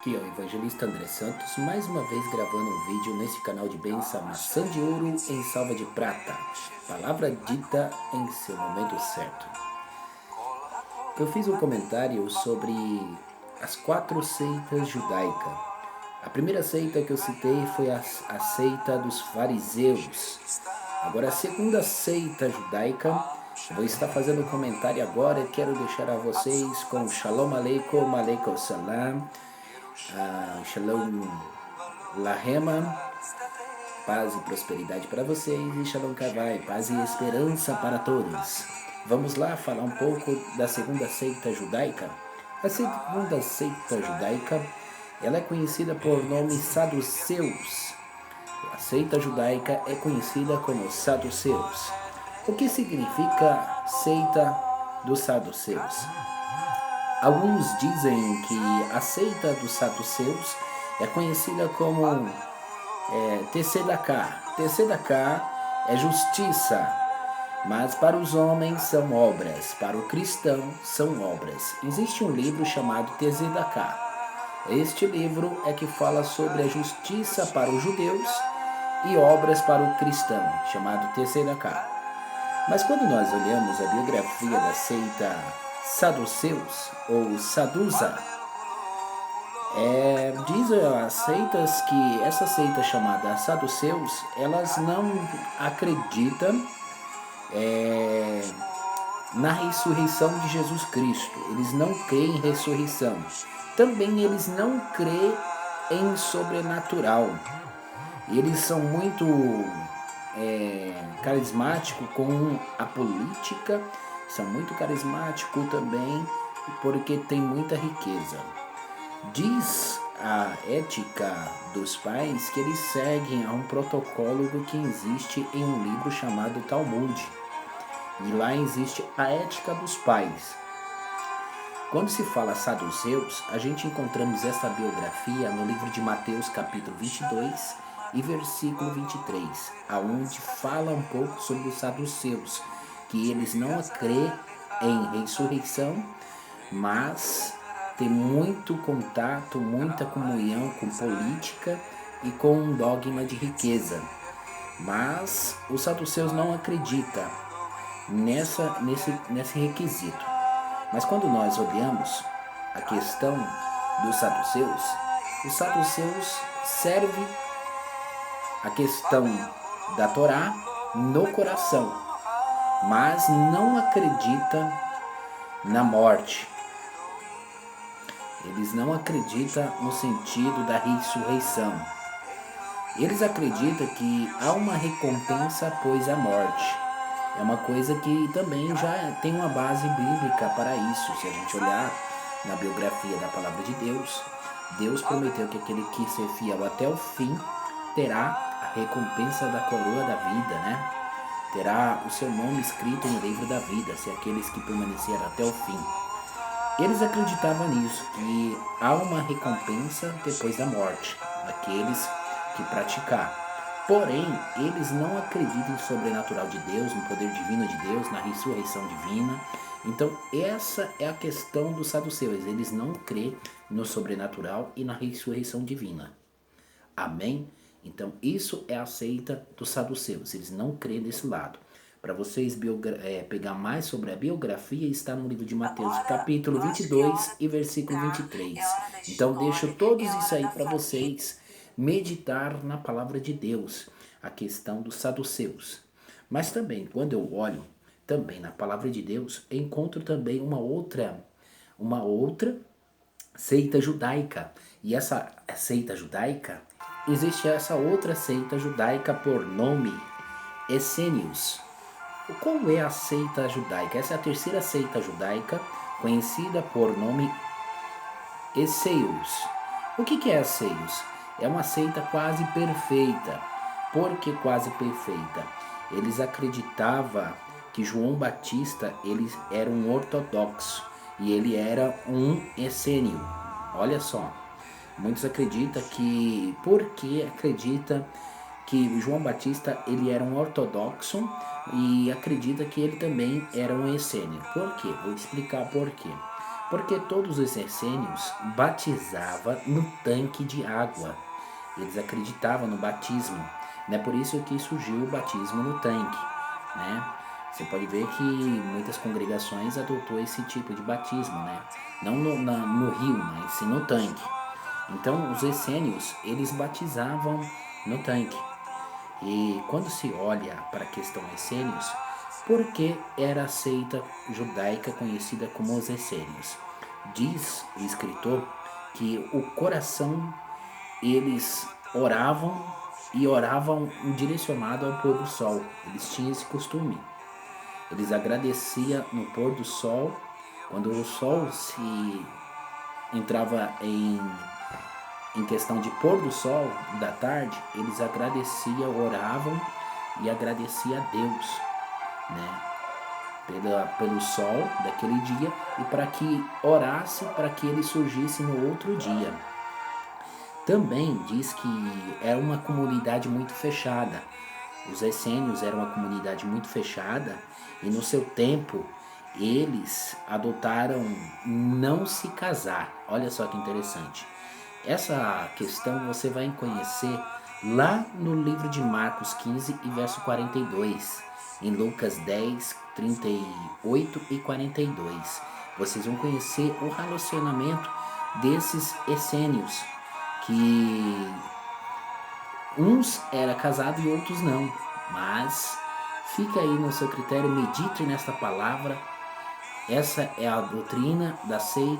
Aqui é o Evangelista André Santos, mais uma vez gravando um vídeo nesse canal de bênção Maçã de Ouro em Salva de Prata. Palavra dita em seu momento certo. Eu fiz um comentário sobre as 4 seitas judaicas. A primeira seita que eu citei foi a seita dos fariseus. Agora a segunda seita judaica, vou estar fazendo um comentário agora e quero deixar a vocês com Shalom Aleikum, Aleikum Salam. Shalom Lahema, paz e prosperidade para vocês, e Shalom Kavai, paz e esperança para todos. Vamos lá falar um pouco da segunda seita judaica. A segunda seita judaica, ela é conhecida por nome Saduceus. A seita judaica é conhecida como Saduceus. O que significa seita dos Saduceus? Alguns dizem que a seita dos saduceus é conhecida como Tzedakah. Tzedakah é justiça, mas para os homens são obras, para o cristão são obras. Existe um livro chamado Tzedakah. Este livro é que fala sobre a justiça para os judeus e obras para o cristão, chamado Tzedakah. Mas quando nós olhamos a biografia da seita Saduceus ou Sadusa, diz as seitas que essa seita chamada Saduceus, elas não acreditam na ressurreição de Jesus Cristo. Eles não creem em ressurreição. Também eles não creem em sobrenatural. Eles são muito carismáticos com a política, são muito carismáticos também porque tem muita riqueza. Diz a ética dos pais que eles seguem a um protocolo que existe em um livro chamado Talmud. E lá existe a ética dos pais. Quando se fala saduceus, a gente encontramos essa biografia no livro de Mateus capítulo 22 e versículo 23, aonde fala um pouco sobre os saduceus, que eles não crêem em ressurreição, mas tem muito contato, muita comunhão com política e com um dogma de riqueza. Mas os saduceus não acreditam nesse requisito. Mas quando nós olhamos a questão dos saduceus, os saduceus servem a questão da Torá no coração, mas não acreditam na morte. Eles não acreditam no sentido da ressurreição. Eles acreditam que há uma recompensa após a morte. É uma coisa que também já tem uma base bíblica para isso. Se a gente olhar na biografia da Palavra de Deus, Deus prometeu que aquele que ser fiel até o fim terá a recompensa da coroa da vida, né? Terá o seu nome escrito no livro da vida, se aqueles que permaneceram até o fim. Eles acreditavam nisso, que há uma recompensa depois da morte, daqueles que praticar. Porém, eles não acreditam no sobrenatural de Deus, no poder divino de Deus, na ressurreição divina. Então, essa é a questão dos saduceus. Eles não creem no sobrenatural e na ressurreição divina. Amém? Então, isso é a seita dos saduceus. Eles não creem desse lado. Para vocês pegar mais sobre a biografia, está no livro de Mateus, capítulo 22 e versículo 23. Então, deixo todos isso aí para vocês meditar na palavra de Deus, a questão dos saduceus. Mas também, quando eu olho também na palavra de Deus, encontro também uma outra seita judaica. E essa seita judaica, existe essa outra seita judaica por nome Essênios. Qual é a seita judaica? Essa é a terceira seita judaica, conhecida por nome Esseios. O que é Esseios? É uma seita quase perfeita. Por que quase perfeita? Eles acreditavam que João Batista ele era um ortodoxo e ele era um essênio. Olha só, muitos acreditam que, porque acredita que João Batista ele era um ortodoxo e acredita que ele também era um essênio. Por quê? Vou explicar por quê. Porque todos os essênios batizavam no tanque de água. Eles acreditavam no batismo. Né? Por isso que surgiu o batismo no tanque. Né? Você pode ver que muitas congregações adotou esse tipo de batismo. Né? Não no rio, mas sim no tanque. Então os essênios, eles batizavam no tanque. E quando se olha para a questão essênios, por que era a seita judaica conhecida como os essênios? Diz o escritor que o coração, eles oravam e oravam direcionado ao pôr do sol. Eles tinham esse costume. Eles agradeciam no pôr do sol, quando o sol se entrava em questão de pôr do sol da tarde, eles agradeciam, oravam e agradeciam a Deus, né? Pelo sol daquele dia e para que orasse para que ele surgisse no outro dia. Também diz que era uma comunidade muito fechada. Os essênios eram uma comunidade muito fechada e no seu tempo eles adotaram não se casar. Olha só que interessante. Essa questão você vai conhecer lá no livro de Marcos 15 e verso 42, em Lucas 10, 38 e 42. Vocês vão conhecer o relacionamento desses essênios, que uns era casado e outros não, mas fica aí no seu critério, medite nesta palavra. Essa é a doutrina da seita